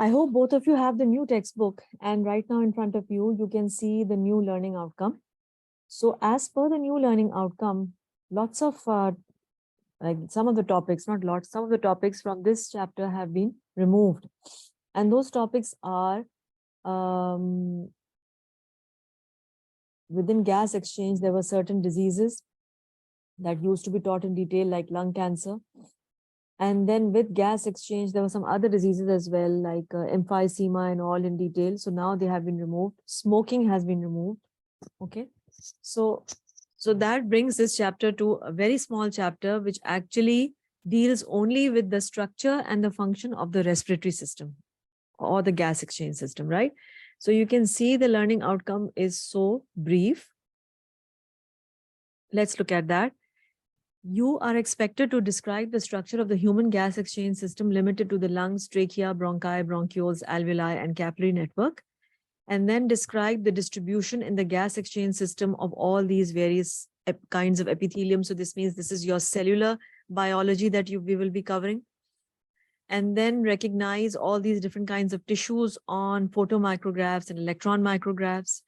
I hope both of you have the new textbook, and right now in front of you, you can see the new learning outcome. So as per the new learning outcome, lots of, like some of the topics, not lots, some of the topics from this chapter have been removed. And those topics are within gas exchange, there were certain diseases that used to be taught in detail, like lung cancer. And then with gas exchange, there were some other diseases as well, like emphysema and all in detail. So now they have been removed. Smoking has been removed. Okay. So that brings this chapter to a very small chapter, which actually deals only with the structure and the function of the respiratory system or the gas exchange system, right? So you can see the learning outcome is so brief. Let's look at that. You are expected to describe the structure of the human gas exchange system limited to the lungs, trachea, bronchi, bronchioles, alveoli, and capillary network, and then describe the distribution in the gas exchange system of all these various kinds of epithelium. So this means this is your cellular biology that we will be covering. And then recognize all these different kinds of tissues on photomicrographs and electron micrographs.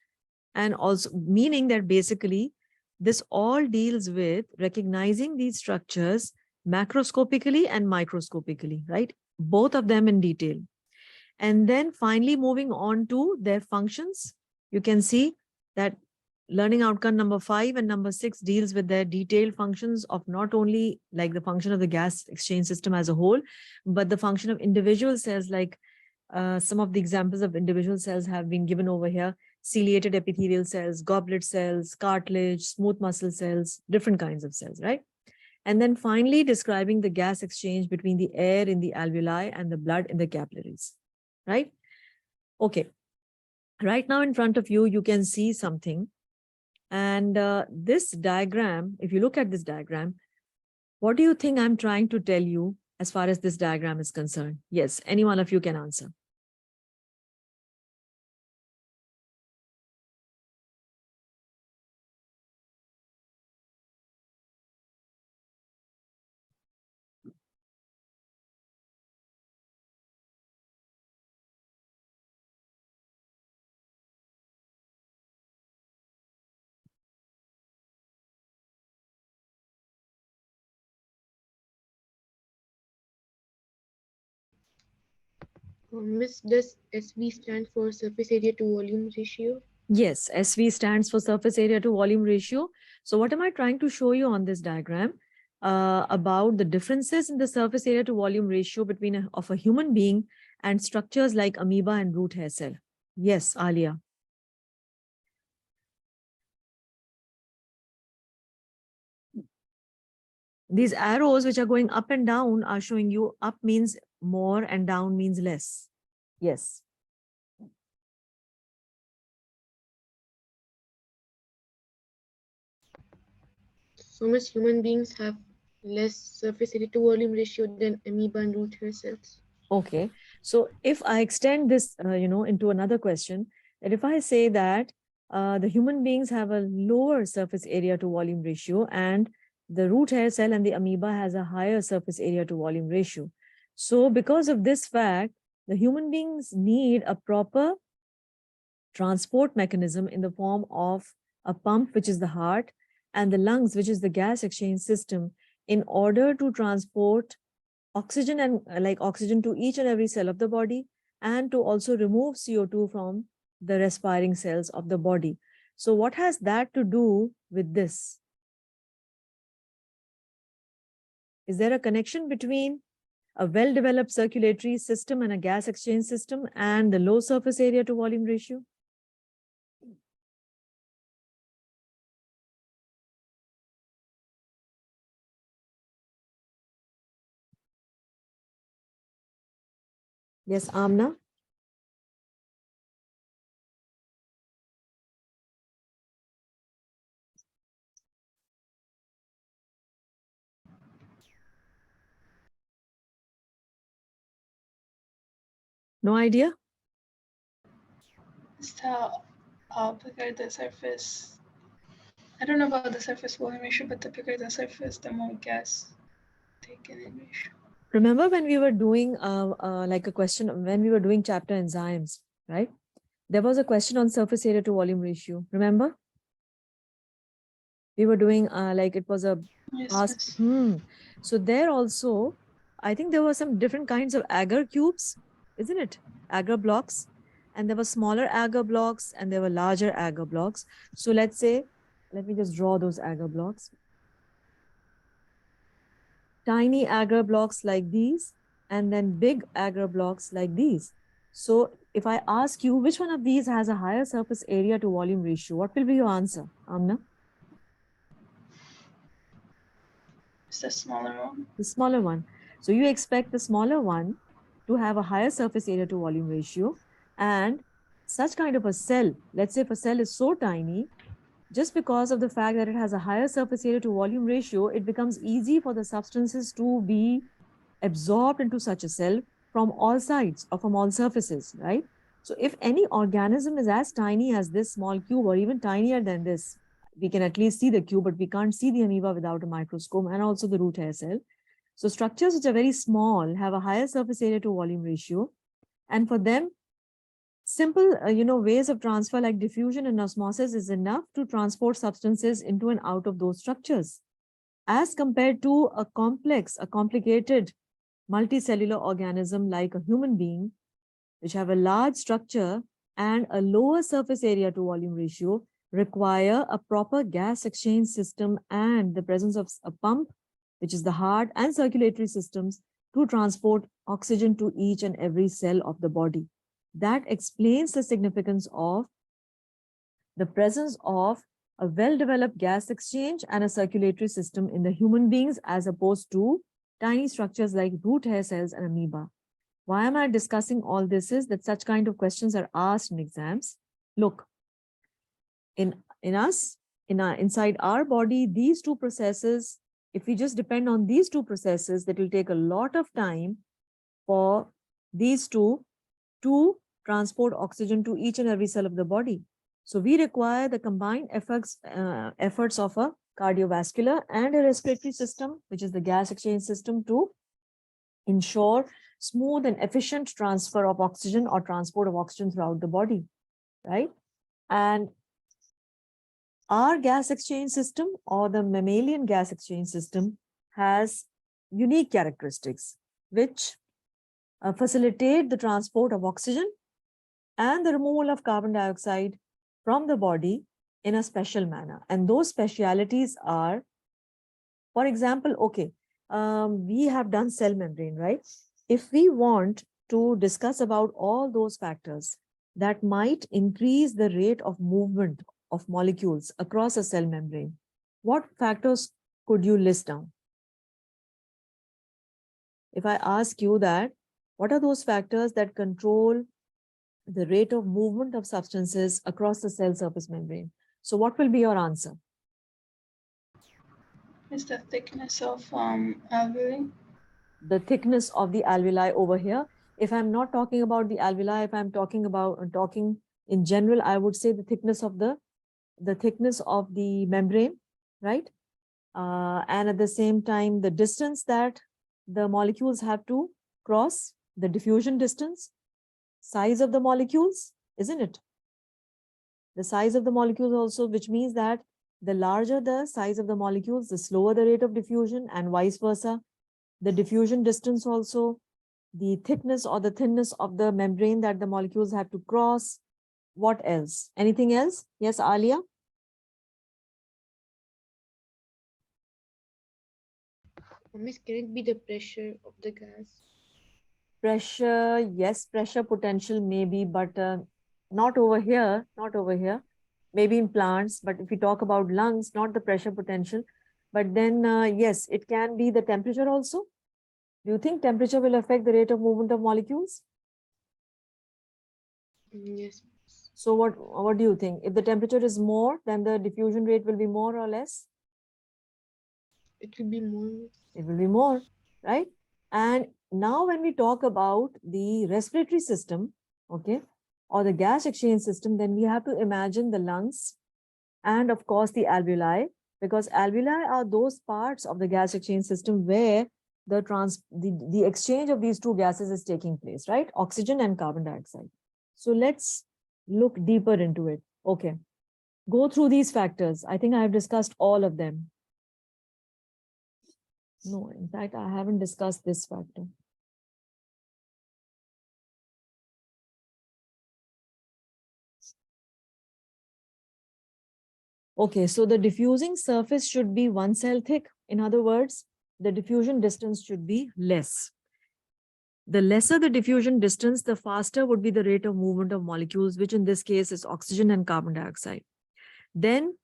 And also meaning that basically this all deals with recognizing these structures macroscopically and microscopically, right? Both of them in detail. And then finally moving on to their functions, you can see that learning outcome number 5 and number 6 deals with their detailed functions of not only like the function of the gas exchange system as a whole, but the function of individual cells, like some of the examples of individual cells have been given over here: ciliated epithelial cells, goblet cells, cartilage, smooth muscle cells, different kinds of cells, right? And then finally describing the gas exchange between the air in the alveoli and the blood in the capillaries, right? Okay. Right now in front of you, you can see something. And this diagram, if you look at this diagram, what do you think I'm trying to tell you as far as this diagram is concerned? Yes, any one of you can answer. Miss, does SV stand for surface area to volume ratio? Yes, SV stands for surface area to volume ratio. So what am I trying to show you on this diagram? About the differences in the surface area to volume ratio between of a human being and structures like amoeba and root hair cell. Yes, Alia. These arrows which are going up and down are showing you up means more and down means less. Yes. So much human beings have less surface area to volume ratio than amoeba and root hair cells. Okay. So if I extend this, into another question, that if I say that the human beings have a lower surface area to volume ratio and the root hair cell and the amoeba has a higher surface area to volume ratio. So because of this fact, the human beings need a proper transport mechanism in the form of a pump, which is the heart, and the lungs, which is the gas exchange system, in order to transport oxygen and like oxygen to each and every cell of the body, and to also remove CO2 from the respiring cells of the body. So what has that to do with this? Is there a connection between a well-developed circulatory system and a gas exchange system and the low surface area to volume ratio? Yes, Amna? No idea? Just how bigger the surface. I don't know about the surface volume ratio, but the bigger the surface, the more gas taken in ratio. Remember when we were doing like a question, when we were doing chapter enzymes, right? There was a question on surface area to volume ratio. Remember? We were doing like it was a Yes, past. miss. So there also, I think there were some different kinds of agar cubes, isn't it? Agar blocks. And there were smaller agar blocks and there were larger agar blocks. So let's say, let me just draw those agar blocks. Tiny agar blocks like these, and then big agar blocks like these. So if I ask you which one of these has a higher surface area to volume ratio, what will be your answer, Amna? It's the smaller one. The smaller one. So you expect the smaller one to have a higher surface area to volume ratio, and such kind of a cell, let's say if a cell is so tiny, just because of the fact that it has a higher surface area to volume ratio, it becomes easy for the substances to be absorbed into such a cell from all sides or from all surfaces, right? So if any organism is as tiny as this small cube or even tinier than this, we can at least see the cube, but we can't see the amoeba without a microscope, and also the root hair cell. So structures which are very small have a higher surface area to volume ratio. And for them, simple ways of transfer like diffusion and osmosis is enough to transport substances into and out of those structures, as compared to a complicated multicellular organism like a human being, which have a large structure and a lower surface area to volume ratio, require a proper gas exchange system and the presence of a pump, which is the heart, and circulatory systems to transport oxygen to each and every cell of the body. That explains the significance of the presence of a well-developed gas exchange and a circulatory system in the human beings, as opposed to tiny structures like root hair cells and amoeba. Why am I discussing all this is that such kind of questions are asked in exams. Look, inside our body, these two processes, if we just depend on these two processes, that will take a lot of time for these two to transport oxygen to each and every cell of the body. So we require the combined efforts of a cardiovascular and a respiratory system, which is the gas exchange system, to ensure smooth and efficient transfer of oxygen or transport of oxygen throughout the body, right? And our gas exchange system, or the mammalian gas exchange system, has unique characteristics which facilitate the transport of oxygen and the removal of carbon dioxide from the body in a special manner. And those specialities are, for example, we have done cell membrane, right? If we want to discuss about all those factors that might increase the rate of movement of molecules across a cell membrane, what factors could you list down? If I ask you that, what are those factors that control the rate of movement of substances across the cell surface membrane? So what will be your answer? It's the thickness of alveoli. The thickness of the alveoli over here. If I'm not talking about the alveoli, if I'm talking in general, I would say the thickness of the membrane, right? And at the same time, the distance that the molecules have to cross, the diffusion distance, size of the molecules, isn't it? The size of the molecules also, which means that the larger the size of the molecules, the slower the rate of diffusion, and vice versa. The diffusion distance also, the thickness or the thinness of the membrane that the molecules have to cross. What else? Anything else? Yes, Alia? Miss, can it be the pressure of the gas? Pressure, yes, pressure potential maybe, but not over here, not over here. Maybe in plants, but if we talk about lungs, not the pressure potential. But then, yes, it can be the temperature also. Do you think temperature will affect the rate of movement of molecules? Yes. So what do you think? If the temperature is more, then the diffusion rate will be more or less? It will be more. It will be more, right? And now when we talk about the respiratory system, okay, or the gas exchange system, then we have to imagine the lungs and of course the alveoli, because alveoli are those parts of the gas exchange system where the exchange of these two gases is taking place, right? Oxygen and carbon dioxide. So let's look deeper into it. Okay. Go through these factors. I think I have discussed all of them. No, in fact, I haven't discussed this factor. Okay, so the diffusing surface should be 1 cell thick. In other words, the diffusion distance should be less. The lesser the diffusion distance, the faster would be the rate of movement of molecules, which in this case is oxygen and carbon dioxide. Then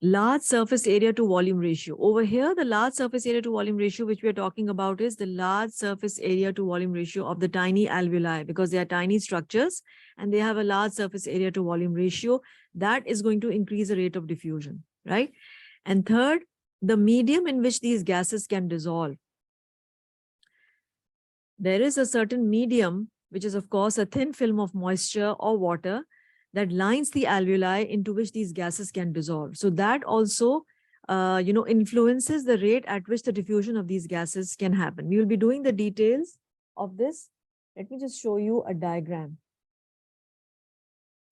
large surface area to volume ratio. Over here, the large surface area to volume ratio, which we are talking about, is the large surface area to volume ratio of the tiny alveoli, because they are tiny structures and they have a large surface area to volume ratio. That is going to increase the rate of diffusion, right? And third, the medium in which these gases can dissolve. There is a certain medium, which is of course a thin film of moisture or water, that lines the alveoli into which these gases can dissolve. So that also, influences the rate at which the diffusion of these gases can happen. We will be doing the details of this. Let me just show you a diagram.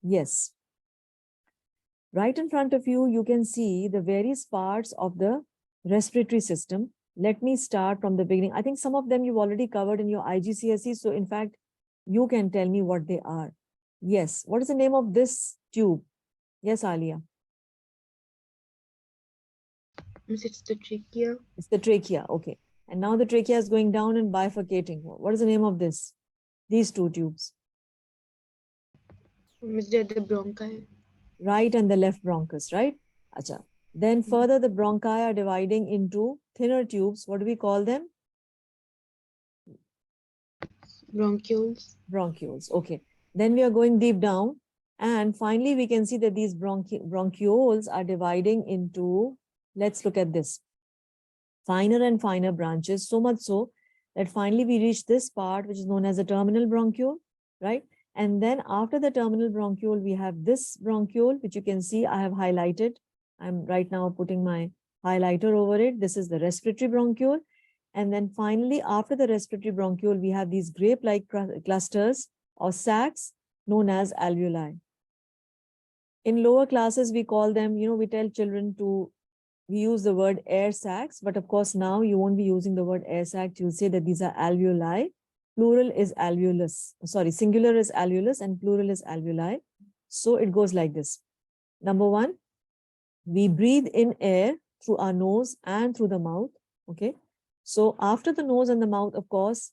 Yes. Right in front of you, you can see the various parts of the respiratory system. Let me start from the beginning. I think some of them you've already covered in your IGCSE. So in fact, you can tell me what they are. Yes. What is the name of this tube? Yes, Alia. It's the trachea. It's the trachea. Okay. And now the trachea is going down and bifurcating. What is the name of this? These two tubes. It's the bronchi. Right and the left bronchus, right? Acha. Then further the bronchi are dividing into thinner tubes. What do we call them? Bronchioles. Bronchioles. Okay. Then we are going deep down. And finally, we can see that these bronchioles are dividing into, let's look at this, finer and finer branches, so much so that finally we reach this part, which is known as a terminal bronchiole, right? And then after the terminal bronchiole, we have this bronchiole, which you can see I have highlighted. I'm right now putting my highlighter over it. This is the respiratory bronchiole. And then finally, after the respiratory bronchiole, we have these grape-like clusters or sacs known as alveoli. In lower classes, we call them, we tell children we use the word air sacs, but of course now you won't be using the word air sac. You'll say that these are alveoli. Plural is alveolus. Sorry, singular is alveolus and plural is alveoli. So it goes like this. Number one, we breathe in air through our nose and through the mouth. Okay. So after the nose and the mouth, of course,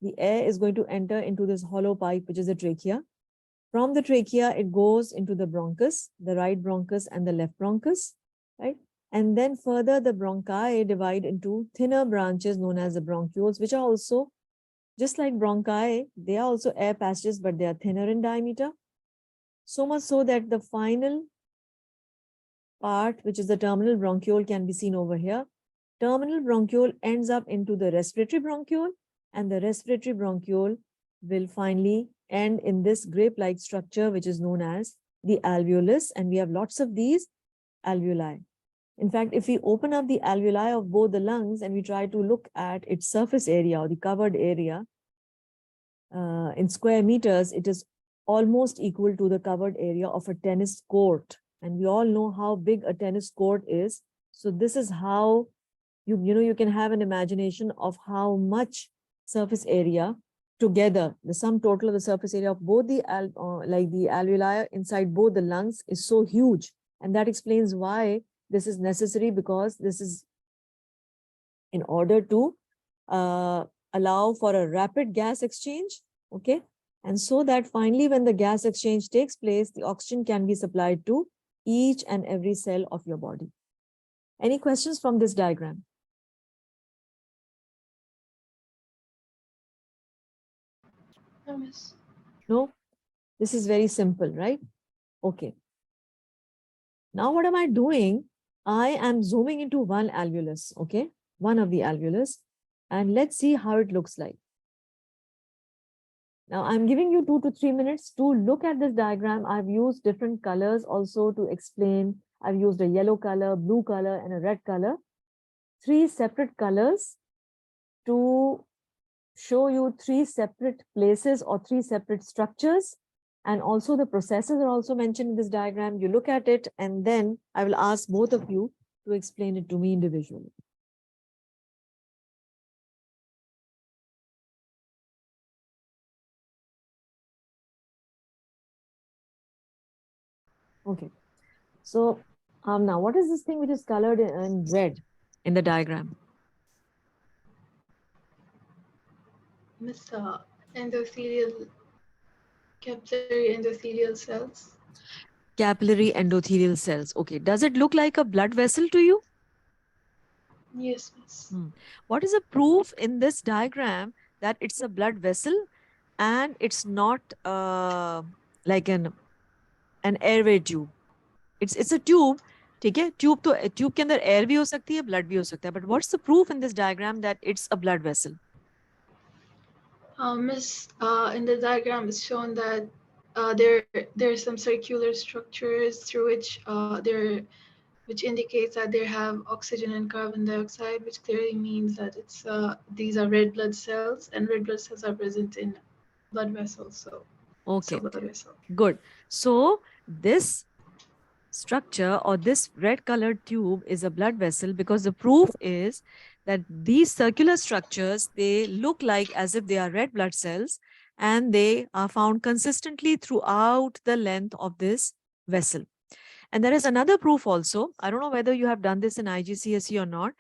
the air is going to enter into this hollow pipe, which is the trachea. From the trachea, it goes into the bronchus, the right bronchus and the left bronchus, right? And then further, the bronchi divide into thinner branches known as the bronchioles, which are also, just like bronchi, they are also air passages, but they are thinner in diameter. So much so that the final part, which is the terminal bronchiole, can be seen over here. Terminal bronchiole ends up into the respiratory bronchiole, and the respiratory bronchiole will finally end in this grape-like structure, which is known as the alveolus. And we have lots of these alveoli. In fact, if we open up the alveoli of both the lungs and we try to look at its surface area or the covered area in square meters, it is almost equal to the covered area of a tennis court. And we all know how big a tennis court is. So this is how you can have an imagination of how much surface area together, the sum total of the surface area of both the alveoli inside both the lungs is so huge. And that explains why this is necessary, because this is in order to allow for a rapid gas exchange, okay? And so that finally, when the gas exchange takes place, the oxygen can be supplied to each and every cell of your body. Any questions from this diagram? No, miss. No? This is very simple, right? Okay. Now what am I doing? I am zooming into one alveolus, okay? One of the alveolus. And let's see how it looks like. Now I'm giving you 2 to 3 minutes to look at this diagram. I've used different colors also to explain. I've used a yellow color, blue color, and a red color. 3 separate colors to show you 3 separate places or 3 separate structures. And also the processes are also mentioned in this diagram. You look at it and then I will ask both of you to explain it to me individually. Okay. So now what is this thing which is colored in red in the diagram? Miss endothelial, capillary endothelial cells. Capillary endothelial cells. Okay. Does it look like a blood vessel to you? Yes, miss. What is the proof in this diagram that it's a blood vessel and it's not like an airway tube? It's a tube. ठीक है, tube के अंदर air भी हो सकती है, blood भी हो सकता है, but what's the proof in this diagram that it's a blood vessel? Miss, in the diagram it's shown that there are some circular structures through which indicates that they have oxygen and carbon dioxide, which clearly means that these are red blood cells, and red blood cells are present in blood vessels. So it's a Okay, blood vessel. good. So this structure or this red colored tube is a blood vessel because the proof is that these circular structures, they look like as if they are red blood cells and they are found consistently throughout the length of this vessel. And there is another proof also. I don't know whether you have done this in IGCSE or not,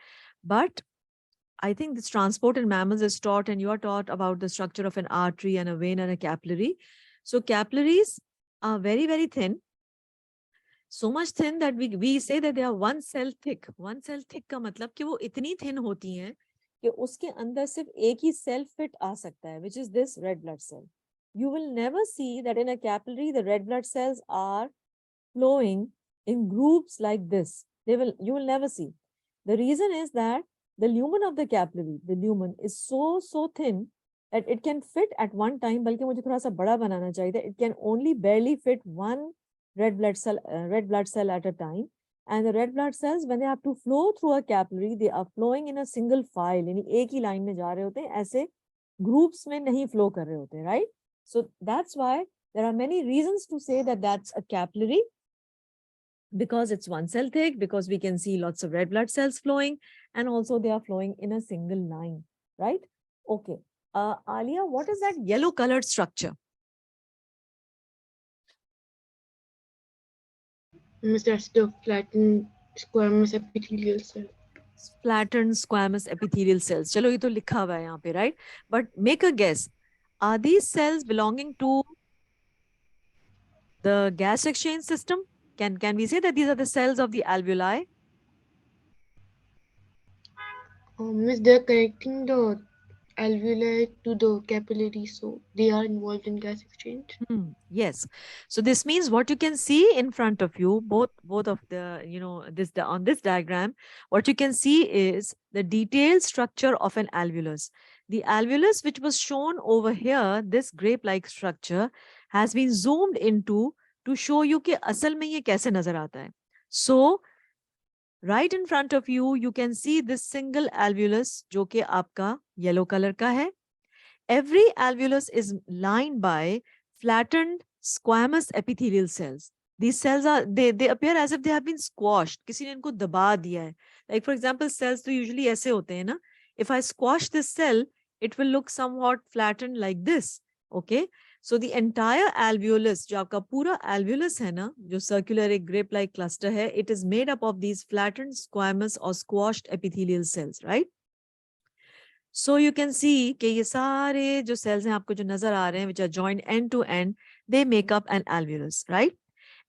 but I think this transport in mammals is taught and you are taught about the structure of an artery and a vein and a capillary. So capillaries are very, very thin. So much thin that we say that they are one cell thick. One cell thick का मतलब कि वो इतनी thin होती हैं कि उसके अंदर सिर्फ एक ही cell fit आ सकता है, which is this red blood cell. You will never see that in a capillary the red blood cells are flowing in groups like this. You will never see. The reason is that the lumen of the capillary, the lumen is so thin that it can fit at one time, बल्कि मुझे थोड़ा सा बड़ा बनाना चाहिए. It can only barely fit one red blood cell at a time. And the red blood cells, when they have to flow through a capillary, they are flowing in a single file. यानी एक ही line में जा रहे होते हैं, ऐसे groups में नहीं flow कर रहे होते, right? So that's why there are many reasons to say that that's a capillary, because it's one cell thick, because we can see lots of red blood cells flowing, and also they are flowing in a single line, right? Okay. Alia, what is that yellow colored structure? Miss, that's the flattened squamous epithelial cell. Flattened squamous epithelial cells. Chalo, ye to likha hua hai yahan pe, right? But make a guess. Are these cells belonging to the gas exchange system? Can we say that these are the cells of the alveoli? Miss, they're connecting the alveoli to the capillary, so they are involved in gas exchange. Yes. So this means what you can see in front of you, both of the, on this diagram, what you can see is the detailed structure of an alveolus. The alveolus, which was shown over here, this grape-like structure, has been zoomed into to show you कि असल में ये कैसे नजर आता है. So right in front of you, you can see this single alveolus, जो कि आपका yellow color का है. Every alveolus is lined by flattened squamous epithelial cells. These cells they appear as if they have been squashed. किसी ने इनको दबा दिया है. Like for example, cells तो usually ऐसे होते हैं ना. If I squash this cell, it will look somewhat flattened like this. Okay. So the entire alveolus, जो आपका पूरा alveolus है ना, जो circular एक grape-like cluster है, it is made up of these flattened squamous or squashed epithelial cells, right? So you can see कि ये सारे जो cells हैं आपको जो नजर आ रहे हैं, which are joined end to end, they make up an alveolus, right?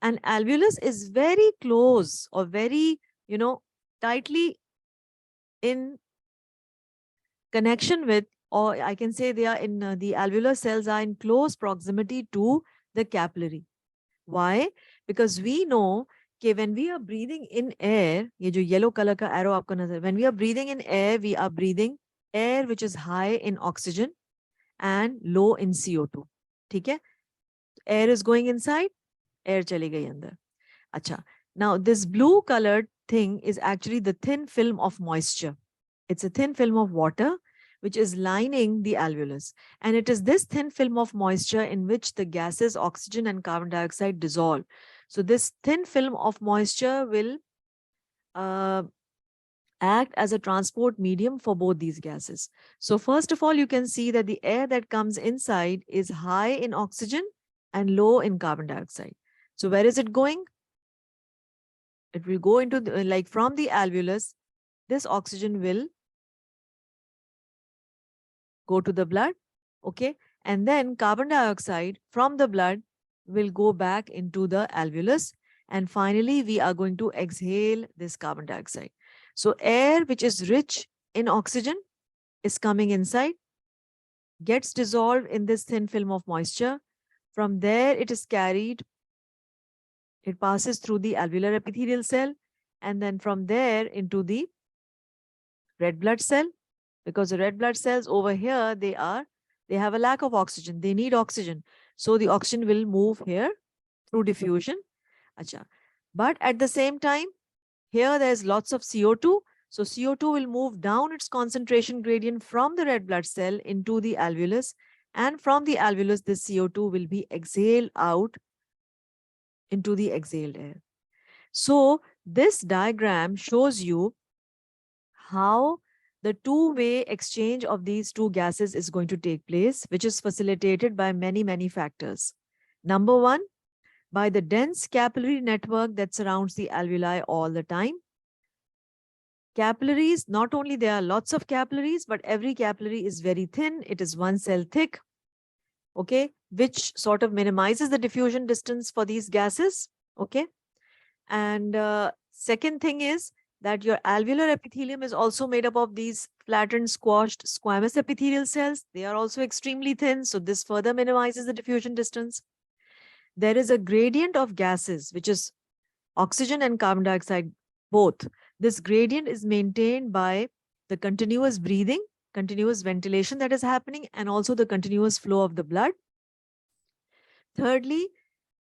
And alveolus is very close or very, tightly in connection with, or I can say they are in the alveolar cells are in close proximity to the capillary. Why? Because we know that when we are breathing in air, ये जो yellow color का arrow आपको नजर, when we are breathing in air, we are breathing air which is high in oxygen and low in CO2. ठीक है? Air is going inside, air चली गई अंदर. अच्छा. Now this blue colored thing is actually the thin film of moisture. It's a thin film of water which is lining the alveolus. And it is this thin film of moisture in which the gases oxygen and carbon dioxide dissolve. So this thin film of moisture will uh, act as a transport medium for both these gases. So first of all, you can see that the air that comes inside is high in oxygen and low in carbon dioxide. So where is it going? It will go into the, like from the alveolus, this oxygen will go to the blood, okay? And then carbon dioxide from the blood will go back into the alveolus. And finally, we are going to exhale this carbon dioxide. So air which is rich in oxygen is coming inside, gets dissolved in this thin film of moisture. From there, it is carried, it passes through the alveolar epithelial cell, and then from there into the red blood cell, because the red blood cells over here, they have a lack of oxygen. They need oxygen. So the oxygen will move here through diffusion. Acha. But at the same time, here there's lots of CO2. So CO2 will move down its concentration gradient from the red blood cell into the alveolus. And from the alveolus, this CO2 will be exhaled out into the exhaled air. So this diagram shows you how the two-way exchange of these two gases is going to take place, which is facilitated by many, many factors. Number one, by the dense capillary network that surrounds the alveoli all the time. Capillaries, not only there are lots of capillaries, but every capillary is very thin. It is one cell thick, okay, which sort of minimizes the diffusion distance for these gases, okay. And second thing is that your alveolar epithelium is also made up of these flattened, squashed squamous epithelial cells. They are also extremely thin, so this further minimizes the diffusion distance. There is a gradient of gases, which is oxygen and carbon dioxide both. This gradient is maintained by the continuous breathing, continuous ventilation that is happening, and also the continuous flow of the blood. Thirdly,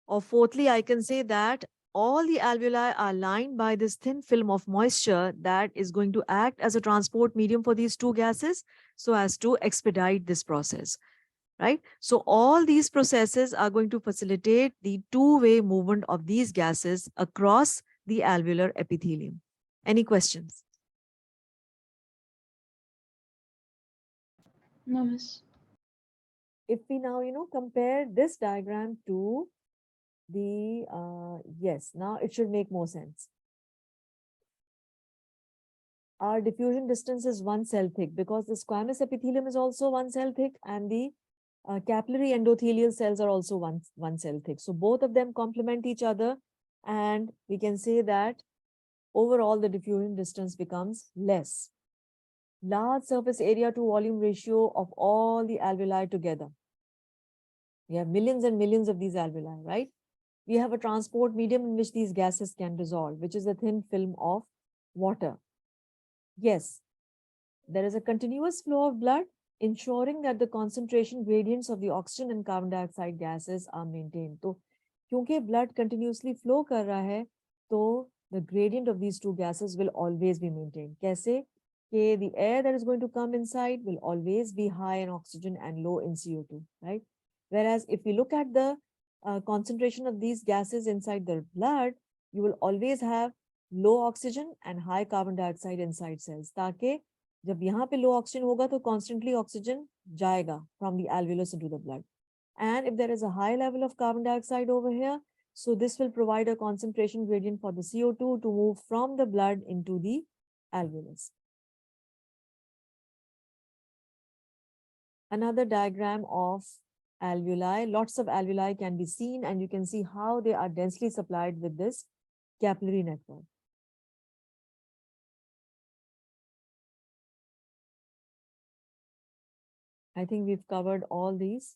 or fourthly, I can say that all the alveoli are lined by this thin film of moisture that is going to act as a transport medium for these two gases so as to expedite this process, right? So all these processes are going to facilitate the two-way movement of these gases across the alveolar epithelium. Any questions? No, miss. If we now, compare this diagram to the, yes, now it should make more sense. Our diffusion distance is one cell thick because the squamous epithelium is also one cell thick and the capillary endothelial cells are also one cell thick. So both of them complement each other, and we can say that overall the diffusion distance becomes less. Large surface area to volume ratio of all the alveoli together. We have millions and millions of these alveoli, right? We have a transport medium in which these gases can dissolve, which is a thin film of water. Yes, there is a continuous flow of blood, ensuring that the concentration gradients of the oxygen and carbon dioxide gases are maintained. So, क्योंकि blood continuously flow कर रहा है, तो the gradient of these two gases will always be maintained. कैसे? कि the air that is going to come inside will always be high in oxygen and low in CO2, right? Whereas if we look at the concentration of these gases inside the blood, you will always have low oxygen and high carbon dioxide inside cells. ताकि जब यहाँ पे low oxygen होगा तो constantly oxygen जाएगा from the alveolus into the blood. And if there is a high level of carbon dioxide over here, so this will provide a concentration gradient for the CO2 to move from the blood into the alveolus. Another diagram of alveoli. Lots of alveoli can be seen, and you can see how they are densely supplied with this capillary network. I think we've covered all these.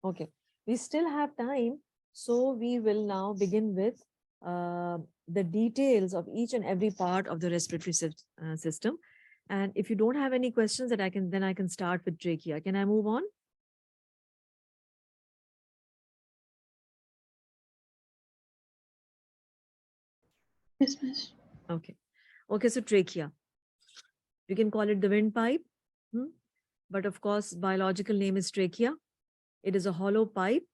Okay, we still have time, so we will now begin with the details of each and every part of the respiratory system. And if you don't have any questions that then I can start with trachea. Can I move on? Yes, miss. Okay. Okay, so trachea. You can call it the windpipe, but of course, biological name is trachea. It is a hollow pipe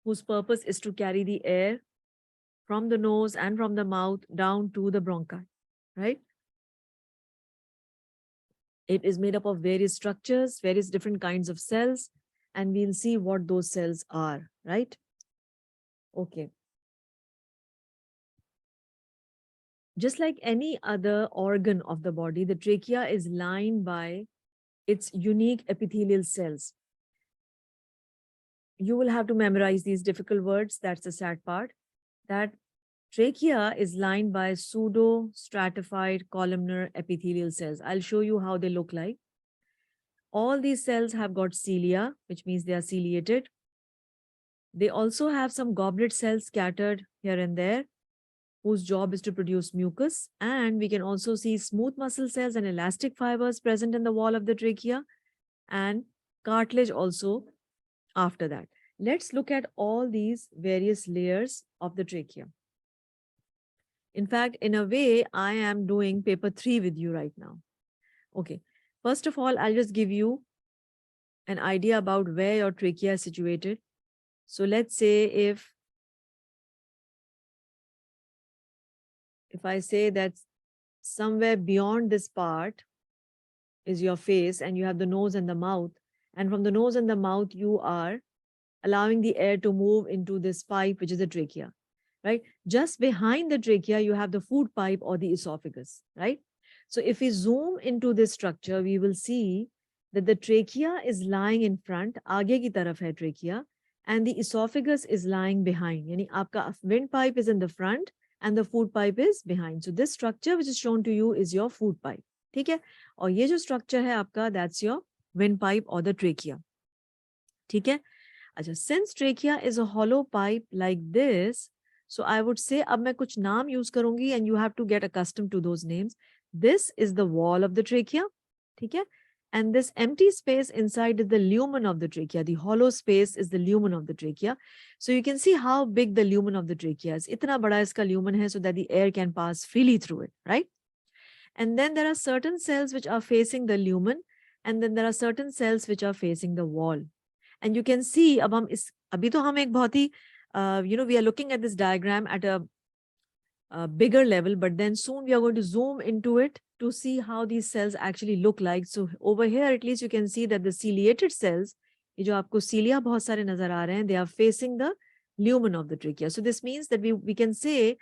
whose purpose is to carry the air from the nose and from the mouth down to the bronchi, right? It is made up of various structures, various different kinds of cells, and we'll see what those cells are, right? Okay. Just like any other organ of the body, the trachea is lined by its unique epithelial cells. You will have to memorize these difficult words. That's the sad part. That trachea is lined by pseudo-stratified columnar epithelial cells. I'll show you how they look like. All these cells have got cilia, which means they are ciliated. They also have some goblet cells scattered here and there, whose job is to produce mucus. And we can also see smooth muscle cells and elastic fibers present in the wall of the trachea, and cartilage also after that. Let's look at all these various layers of the trachea. In fact, in a way, I am doing paper 3 with you right now. Okay. First of all, I'll just give you an idea about where your trachea is situated. So let's say if I say that somewhere beyond this part is your face and you have the nose and the mouth, and from the nose and the mouth, you are allowing the air to move into this pipe, which is the trachea, right? Just behind the trachea, you have the food pipe or the esophagus, right? So if we zoom into this structure, we will see that the trachea is lying in front, आगे की तरफ है trachea, and the esophagus is lying behind. यानी आपका windpipe is in the front and the food pipe is behind. So this structure which is shown to you is your food pipe. ठीक है? और ये जो structure है आपका, that's your windpipe or the trachea. ठीक है? अच्छा, since trachea is a hollow pipe like this, so I would say अब मैं कुछ नाम use करूंगी and you have to get accustomed to those names. This is the wall of the trachea, ठीक है? And this empty space inside is the lumen of the trachea. The hollow space is the lumen of the trachea. So you can see how big the lumen of the trachea is. इतना बड़ा इसका lumen है so that the air can pass freely through it, right? And then there are certain cells which are facing the lumen, and then there are certain cells which are facing the wall. And you can see, अब हम इस अभी तो हम एक बहुत ही we are looking at this diagram at a bigger level, but then soon we are going to zoom into it to see how these cells actually look like. So over here, at least you can see that the ciliated cells, ये जो आपको cilia बहुत सारे नजर आ रहे हैं, they are facing the lumen of the trachea. So this means that we can say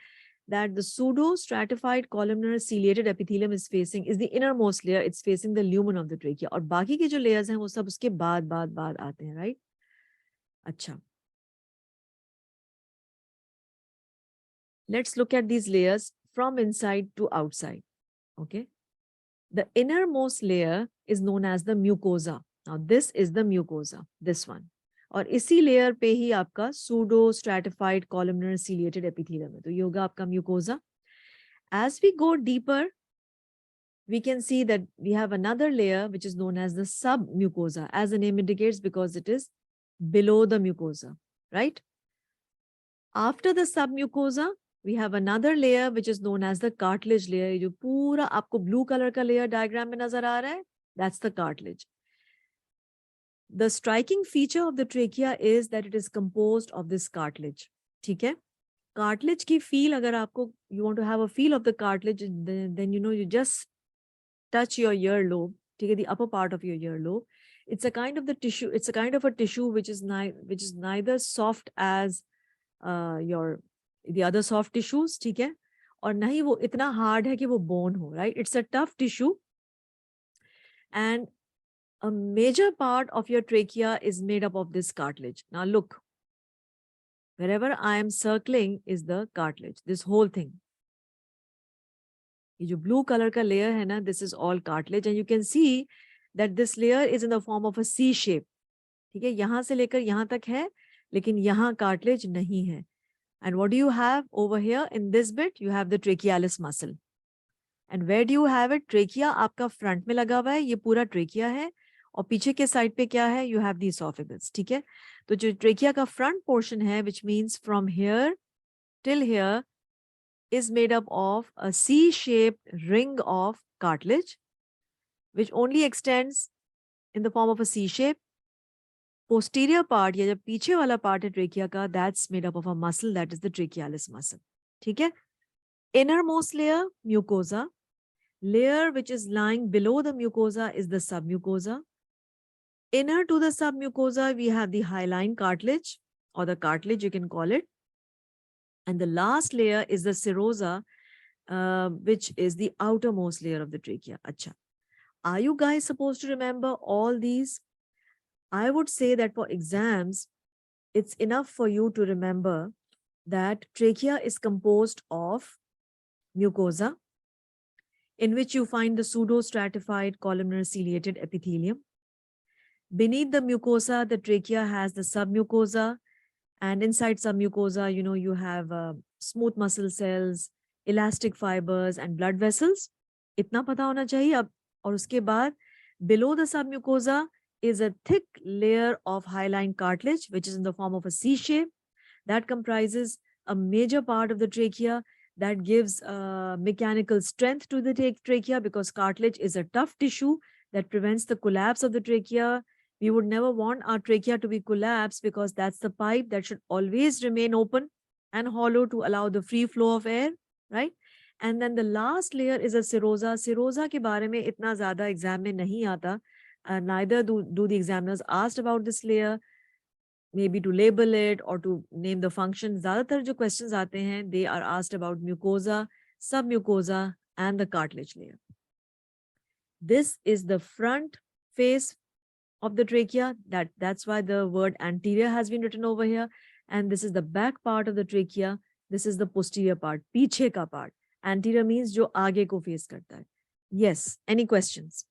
that the pseudo-stratified columnar ciliated epithelium is the innermost layer. It's facing the lumen of the trachea. और बाकी के जो layers हैं वो सब उसके बाद आते हैं, right? अच्छा. Let's look at these layers from inside to outside. Okay. The innermost layer is known as the mucosa. Now this is the mucosa, this one. और इसी लेयर पे ही आपका pseudo stratified columnar ciliated epithelium है, तो ये होगा आपका mucosa. As we go deeper, we can see that we have another layer which is known as the submucosa, as the name indicates, because it is below the mucosa, right? After the submucosa, we have another layer which is known as the cartilage layer. जो पूरा आपको blue color का layer diagram में नजर आ रहा है, that's the cartilage. The striking feature of the trachea is that it is composed of this cartilage. ठीक है? Cartilage की feel, अगर आपको you want to have a feel of the cartilage, then you just touch your earlobe. ठीक है? The upper part of your earlobe. It's a kind of the tissue. It's a kind of a tissue which is neither soft as the other soft tissues. ठीक है? और नहीं वो इतना hard है कि वो bone हो. Right? It's a tough tissue. And a major part of your trachea is made up of this cartilage. Now look, wherever I am circling is the cartilage, this whole thing. ये जो blue color का layer है ना, this is all cartilage, and you can see that this layer is in the form of a C shape. ठीक है, यहाँ से लेकर यहाँ तक है, लेकिन यहाँ cartilage नहीं है. And what do you have over here in this bit? You have the trachealis muscle. And where do you have it? Trachea आपका front में लगा हुआ है, ये पूरा trachea है. और पीछे के साइड पे क्या है? You have the esophagus. ठीक है? तो जो ट्रेकिया का फ्रंट पोर्शन है, which means from here till here, is made up of a C-shaped ring of cartilage, which only extends in the form of a C shape. Posterior part, या जब पीछे वाला part है trachea का, that's made up of a muscle, that is the trachealis muscle. ठीक है? Innermost layer, mucosa. Layer which is lying below the mucosa is the submucosa. Inner to the submucosa, we have the hyaline cartilage, or the cartilage, you can call it. And the last layer is the serosa, which is the outermost layer of the trachea. Acha. Are you guys supposed to remember all these? I would say that for exams, it's enough for you to remember that trachea is composed of mucosa, in which you find the pseudo-stratified columnar ciliated epithelium. Beneath the mucosa, the trachea has the submucosa, and inside submucosa, you have smooth muscle cells, elastic fibers, and blood vessels. Itna pata hona chahiye ab. Aur uske baad, below the submucosa is a thick layer of hyaline cartilage, which is in the form of a C shape. That comprises a major part of the trachea, that gives mechanical strength to the trachea, because cartilage is a tough tissue that prevents the collapse of the trachea. We would never want our trachea to be collapsed, because that's the pipe that should always remain open and hollow to allow the free flow of air, right? And then the last layer is a serosa. Serosa ke bare mein itna zyada exam mein nahi aata. Neither do the examiners asked about this layer, maybe to label it or to name the function. Zyadatar jo questions aate hain, they are asked about mucosa, submucosa, and the cartilage layer. This is the front face of the trachea. That's why the word anterior has been written over here. And this is the back part of the trachea. This is the posterior part, piche ka part. Anterior means jo aage ko face karta hai. Yes, any questions?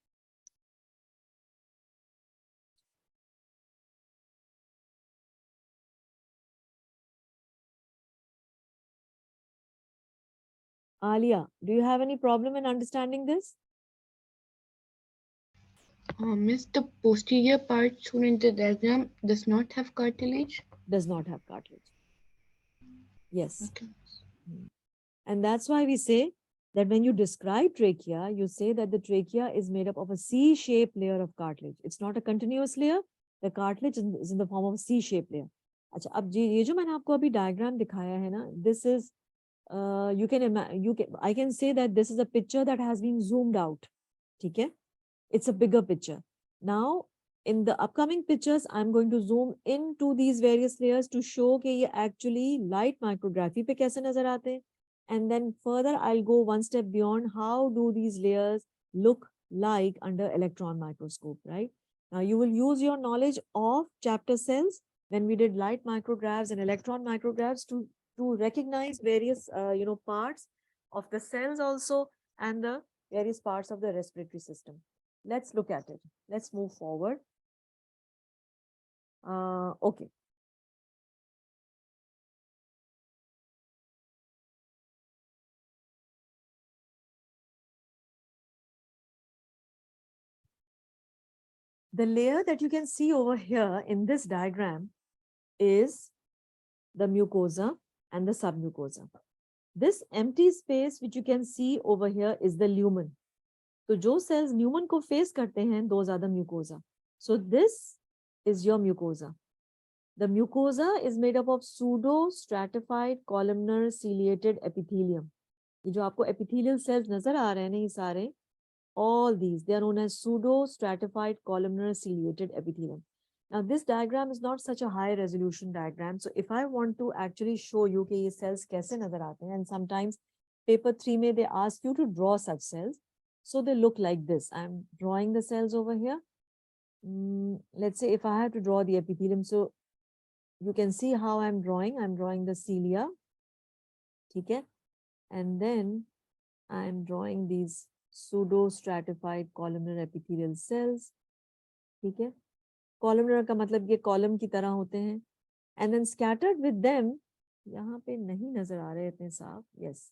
Alia, do you have any problem in understanding this? Miss, the posterior part shown in the diagram does not have cartilage. Does not have cartilage. Yes. Okay. And that's why we say that when you describe trachea, you say that the trachea is made up of a C-shaped layer of cartilage. It's not a continuous layer. The cartilage is in the form of a C-shaped layer. अच्छा, अब ये जो मैंने आपको अभी diagram दिखाया है ना, this is I can say that this is a picture that has been zoomed out. ठीक है? It's a bigger picture. Now, in the upcoming pictures, I'm going to zoom into these various layers to show कि ये actually light micrography पे कैसे नजर आते हैं. And then further, I'll go one step beyond. How do these layers look like under electron microscope, right? Now, you will use your knowledge of chapter cells when we did light micrographs and electron micrographs to recognize various, parts of the cells also, and the various parts of the respiratory system. Let's look at it. Let's move forward. Okay. The layer that you can see over here in this diagram is the mucosa and the submucosa. This empty space which you can see over here is the lumen. So जो cells lumen को face करते हैं, those are the mucosa. So this is your mucosa. The mucosa is made up of pseudo-stratified columnar ciliated epithelium. ये जो आपको epithelial cells नजर आ रहे हैं ना, ये सारे, all these, they are known as pseudo-stratified columnar ciliated epithelium. Now, this diagram is not such a high resolution diagram. So if I want to actually show you कि ये cells कैसे नजर आते हैं, and sometimes paper 3 में they ask you to draw such cells. So they look like this. I'm drawing the cells over here. Let's say if I have to draw the epithelium, so you can see how I'm drawing. I'm drawing the cilia. Okay? And then I'm drawing these pseudo-stratified columnar epithelial cells. Okay? Columnar का मतलब ये column की तरह होते हैं. And then scattered with them, यहाँ पे नहीं नजर आ रहे इतने साफ. Yes.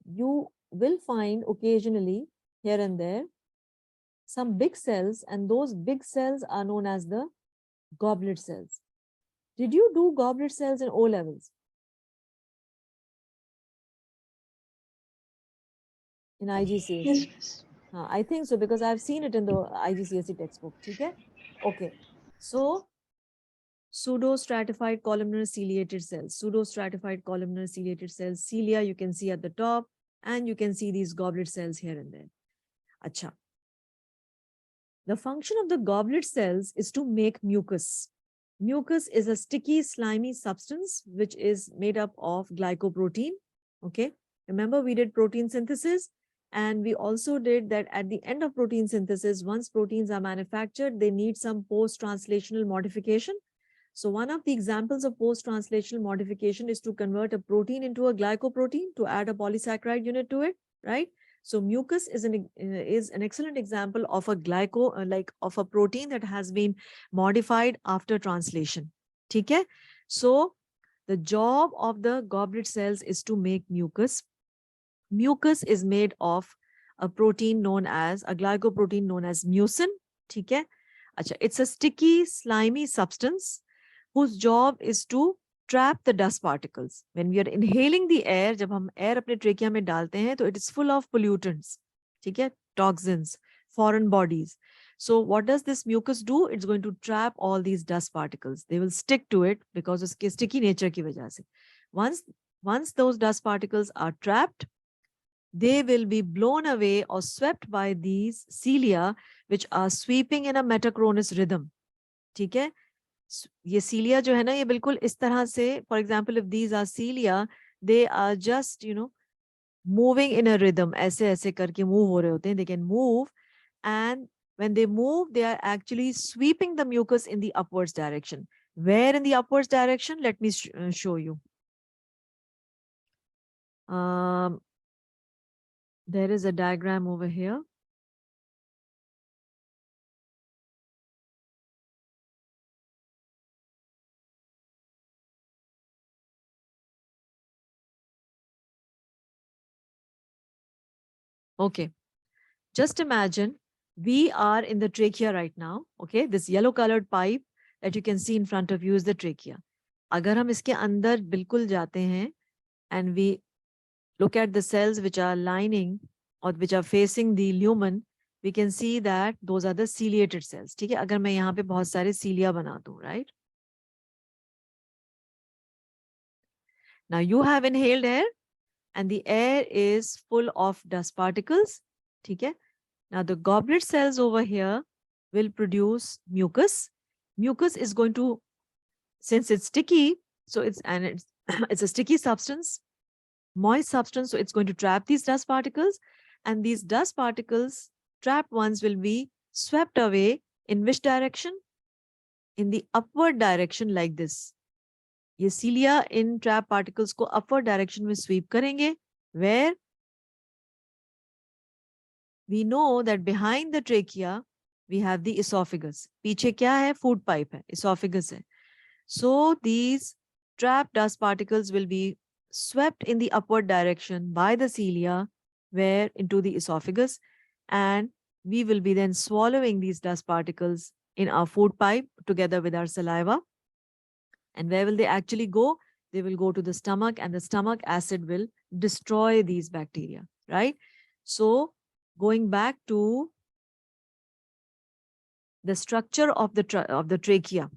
You will find occasionally here and there some big cells, and those big cells are known as the goblet cells. Did you do goblet cells in O levels? in IGCSE? Yes, miss. I think so because I've seen it in the IGCSE textbook. Okay. Okay. So pseudo-stratified columnar ciliated cells. Pseudo-stratified columnar ciliated cells. Cilia you can see at the top, and you can see these goblet cells here and there. Acha. The function of the goblet cells is to make mucus. Mucus is a sticky, slimy substance which is made up of glycoprotein. Okay. Remember, we did protein synthesis, and we also did that at the end of protein synthesis, once proteins are manufactured, they need some post-translational modification. So one of the examples of post-translational modification is to convert a protein into a glycoprotein to add a polysaccharide unit to it, right? So mucus is an excellent example of a like of a protein that has been modified after translation. Okay? So the job of the goblet cells is to make mucus. Mucus is made of a protein known as a glycoprotein known as mucin. Okay? It's a sticky, slimy substance whose job is to trap the dust particles. When we are inhaling the air, जब हम air अपने trachea में डालते हैं, तो it is full of pollutants, ठीक है? Toxins, foreign bodies. So what does this mucus do? It's going to trap all these dust particles. They will stick to it because उसके sticky nature की वजह से. Once those dust particles are trapped, they will be blown away or swept by these cilia, which are sweeping in a metachronous rhythm. ठीक है? ये cilia जो है ना, ये बिल्कुल इस तरह से, for example, if these are cilia, they are just, moving in a rhythm. ऐसे ऐसे करके move हो रहे होते हैं. They can move, and when they move, they are actually sweeping the mucus in the upwards direction. Where in the upwards direction? Let me show you. There is a diagram over here. Okay, just imagine we are in the trachea right now. Okay, this yellow colored pipe that you can see in front of you is the trachea. अगर हम इसके अंदर बिल्कुल जाते हैं and we look at the cells which are lining or which are facing the lumen, we can see that those are the ciliated cells. ठीक है, अगर मैं यहाँ पे बहुत सारे cilia बना दूँ, right? Now you have inhaled air and the air is full of dust particles. ठीक है? Now the goblet cells over here will produce mucus. Mucus is going to, since it's sticky, so it's it's a sticky substance, moist substance, so it's going to trap these dust particles, and these dust particles, trapped ones, will be swept away in which direction? In the upward direction, like this. ये cilia in trap particles को upward direction में sweep करेंगे. Where? We know that behind the trachea, we have the esophagus. पीछे क्या है? Food pipe है, esophagus है. So these trapped dust particles will be swept in the upward direction by the cilia, where into the esophagus, and we will be then swallowing these dust particles in our food pipe together with our saliva. And where will they actually go? They will go to the stomach, and the stomach acid will destroy these bacteria, right? So going back to the structure of the trachea,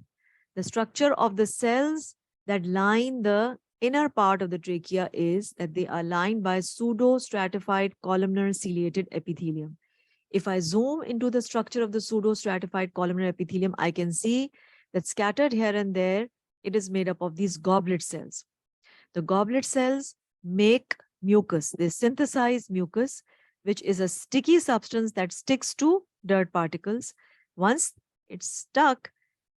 the structure of the cells that line the inner part of the trachea is that they are lined by pseudo-stratified columnar ciliated epithelium. If I zoom into the structure of the pseudo-stratified columnar epithelium, I can see that scattered here and there, it is made up of these goblet cells. The goblet cells make mucus. They synthesize mucus, which is a sticky substance that sticks to dirt particles. Once it's stuck,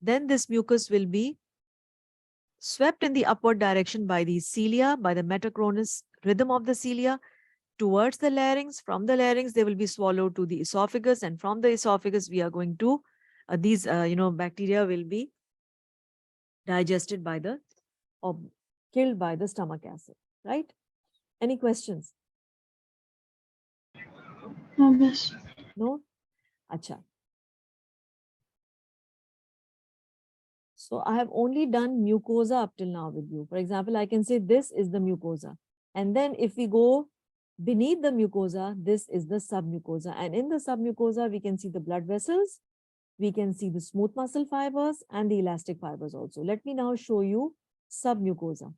then this mucus will be swept in the upward direction by the cilia, by the metachronous rhythm of the cilia, towards the larynx. From the larynx, they will be swallowed to the esophagus, and from the esophagus, we are going to these bacteria will be digested by the or killed by the stomach acid. Right? Any questions? No, miss. No? Acha. So I have only done mucosa up till now with you. For example, I can say this is the mucosa. And then if we go Beneath the mucosa, this is the submucosa. And in the submucosa, we can see the blood vessels, we can see the smooth muscle fibers and the elastic fibers also. Let me now show you submucosa.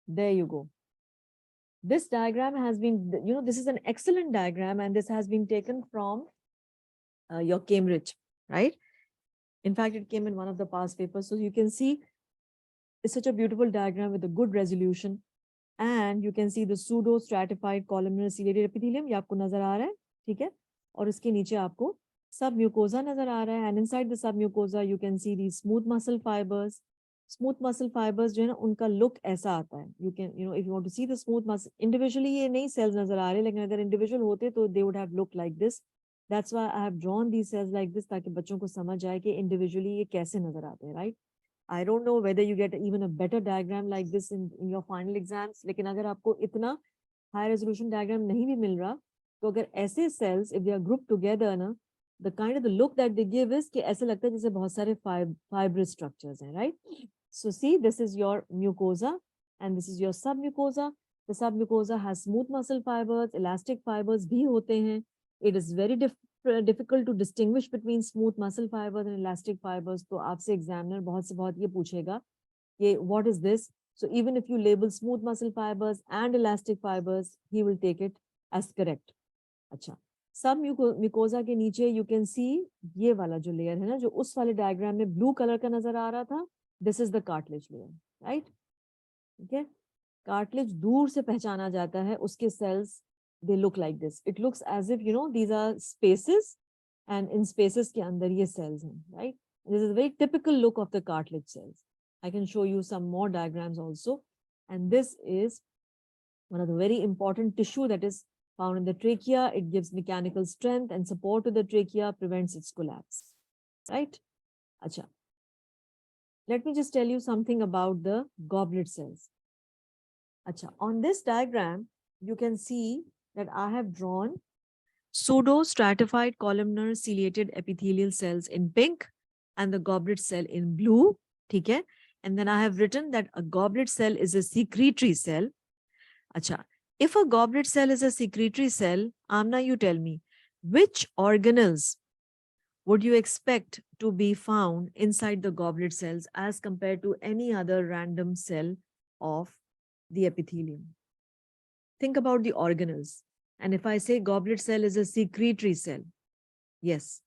There you go. This diagram has been, this is an excellent diagram, and this has been taken from your Cambridge, right? In fact, it came in one of the past papers. So you can see it's such a beautiful diagram with a good resolution. And you can see the pseudo stratified columnar ciliated epithelium. ये आपको नजर आ रहा है, ठीक है? और उसके नीचे आपको submucosa नजर आ रहा है. And inside the submucosa, you can see these smooth muscle fibers. Smooth muscle fibers जो है ना, उनका look ऐसा आता है. You can, if you want to see the smooth muscle, individually ये नहीं cells नजर आ रहे, लेकिन अगर individual होते तो they would have looked like this. That's why I have drawn these cells like this, ताकि बच्चों को समझ आए कि individually ये कैसे नजर आते हैं, right? I don't know whether you get even a better diagram like this in your final exams. लेकिन अगर आपको इतना high resolution diagram नहीं भी मिल रहा, तो अगर ऐसे cells, if they are grouped together ना, the kind of the look that they give is कि ऐसे लगता है जैसे बहुत सारे fibrous structures हैं, right? So see, this is your mucosa and this is your submucosa. The submucosa has smooth muscle fibers, elastic fibers भी होते हैं. It is very difficult to distinguish between smooth muscle fibers and elastic fibers. तो आपसे examiner बहुत से बहुत ये पूछेगा कि what is this? So even if you label smooth muscle fibers and elastic fibers, he will take it as correct. अच्छा, सब mucosa के नीचे you can see ये वाला जो layer है ना, जो उस वाले diagram में blue color का नजर आ रहा था, this is the cartilage layer, right? Okay, cartilage दूर से पहचाना जाता है, उसके cells they look like this. It looks as if these are spaces, and in spaces के अंदर ये cells हैं, right? This is a very typical look of the cartilage cells. I can show you some more diagrams also, and this is one of the very important tissue that is found in the trachea. It gives mechanical strength and support to the trachea, prevents its collapse, right? Acha. Let me just tell you something about the goblet cells. Acha. On this diagram, you can see that I have drawn pseudo-stratified columnar ciliated epithelial cells in pink and the goblet cell in blue, okay? And then I have written that a goblet cell is a secretory cell. Acha. If a goblet cell is a secretory cell, Amna, you tell me, which organelles would you expect to be found inside the goblet cells as compared to any other random cell of the epithelium? Think about the organelles. And if I say goblet cell is a secretory cell, yes.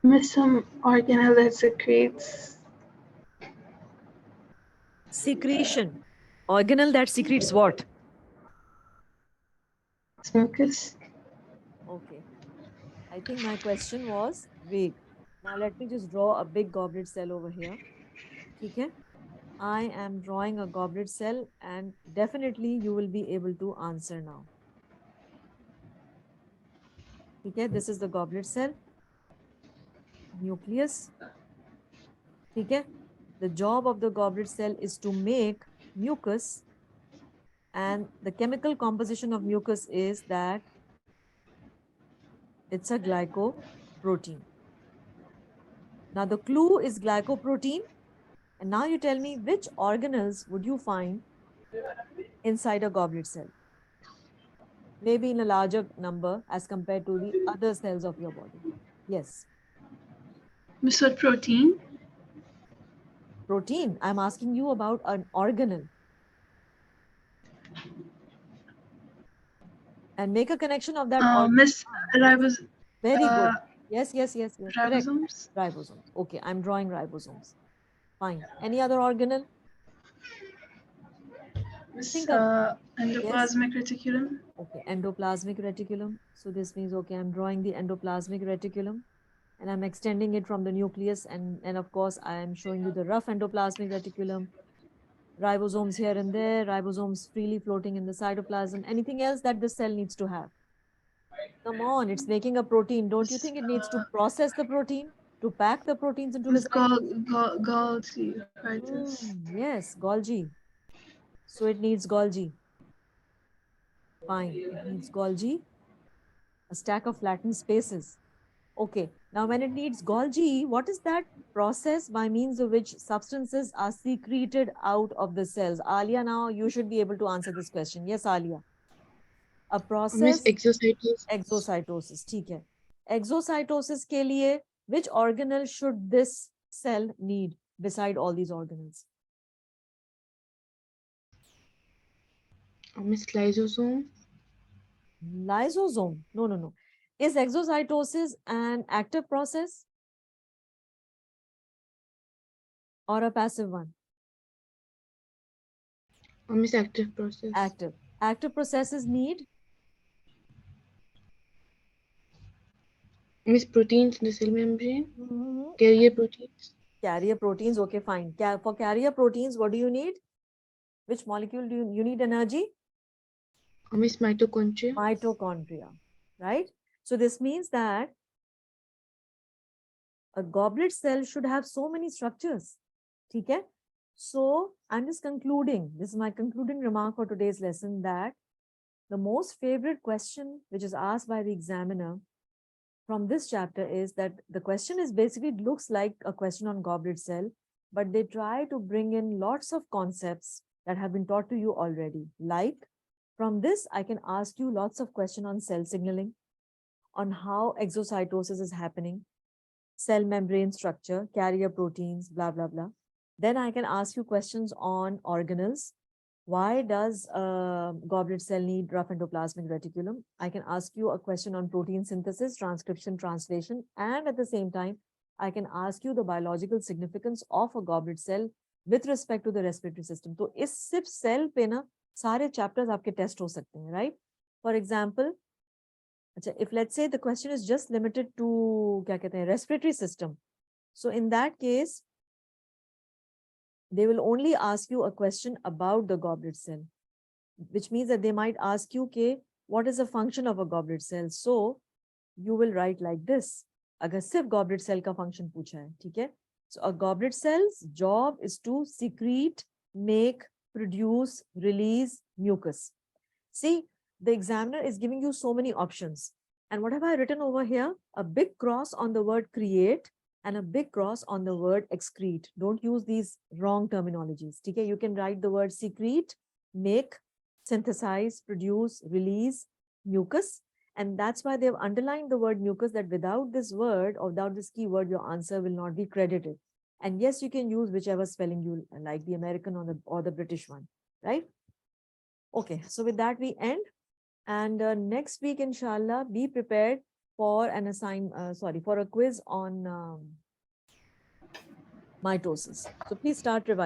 Miss some organelle that secretes Secretion. Organelle that secretes what? mucus. Okay. I think my question was vague. Now let me just draw a big goblet cell over here. Okay. I am drawing a goblet cell and definitely you will be able to answer now. Okay. This is the goblet cell. Nucleus. Okay. The job of the goblet cell is to make mucus, and the chemical composition of mucus is that it's a glycoprotein. Now the clue is glycoprotein. And now you tell me which organelles would you find inside a goblet cell? Maybe in a larger number as compared to the other cells of your body. Yes. Miss what protein? Protein. I'm asking you about an organelle. And make a connection of that organelle. Miss ribos. Very good. Yes. Correct. Ribosomes. Ribosomes. Okay, I'm drawing ribosomes. Fine. Any other organelle? Miss Think of, endoplasmic reticulum. okay, endoplasmic reticulum. So this means, okay, I'm drawing the endoplasmic reticulum and I'm extending it from the nucleus, and of course I am showing you the rough endoplasmic reticulum, ribosomes here and there, ribosomes freely floating in the cytoplasm. Anything else that the cell needs to have? Come on, it's making a protein. Don't you think it needs to process the protein? To pack the proteins into It's respective. Golgi, artist. Yes, Golgi. So it needs Golgi. Fine. It needs Golgi, a stack of flattened spaces. Okay. Now, when it needs Golgi, what is that process by means of which substances are secreted out of the cells? Alia, now you should be able to answer this question. Yes, Alia. A Miss process, exocytosis. exocytosis. ठीक है. Exocytosis के लिए, which organelle should this cell need beside all these organelles? Miss lysosome. Lysosome. No, no, no. Is exocytosis an active process or a passive one? Miss active process. Active. Active processes need Miss proteins in the cell membrane. Carrier proteins. carrier proteins. Okay, fine. For carrier proteins, what do you need? Which molecule do you need energy? Miss mitochondria. Mitochondria, right? So this means that a goblet cell should have so many structures. Okay? So I'm just concluding. This is my concluding remark for today's lesson, that the most favorite question which is asked by the examiner from this chapter is that the question is basically looks like a question on goblet cell, but they try to bring in lots of concepts that have been taught to you already. Like, from this, I can ask you lots of questions on cell signaling, on how exocytosis is happening, cell membrane structure, carrier proteins, blah, blah, blah. Then I can ask you questions on organelles. Why does a goblet cell need rough endoplasmic reticulum? I can ask you a question on protein synthesis, transcription, translation, and at the same time, I can ask you the biological significance of a goblet cell with respect to the respiratory system. तो इस सिर्फ cell पे ना सारे chapters आपके test हो सकते हैं, right? For example, if let's say the question is just limited to क्या कहते हैं respiratory system, so in that case they will only ask you a question about the goblet cell, which means that they might ask you, okay, what is the function of a goblet cell? So you will write like this. अगर सिर्फ goblet cell का function पूछा है, ठीक है? So a goblet cell's job is to secrete, make, produce, release mucus. See, the examiner is giving you so many options. And what have I written over here? A big cross on the word create and a big cross on the word excrete. Don't use these wrong terminologies. Okay? You can write the word secrete, make, synthesize, produce, release, mucus. And that's why they've underlined the word mucus, that without this word or without this keyword, your answer will not be credited. And yes, you can use whichever spelling you like, the American or the British one, right? Okay, so with that we end. And next week, inshallah, be prepared for an for a quiz on mitosis. So please start revising.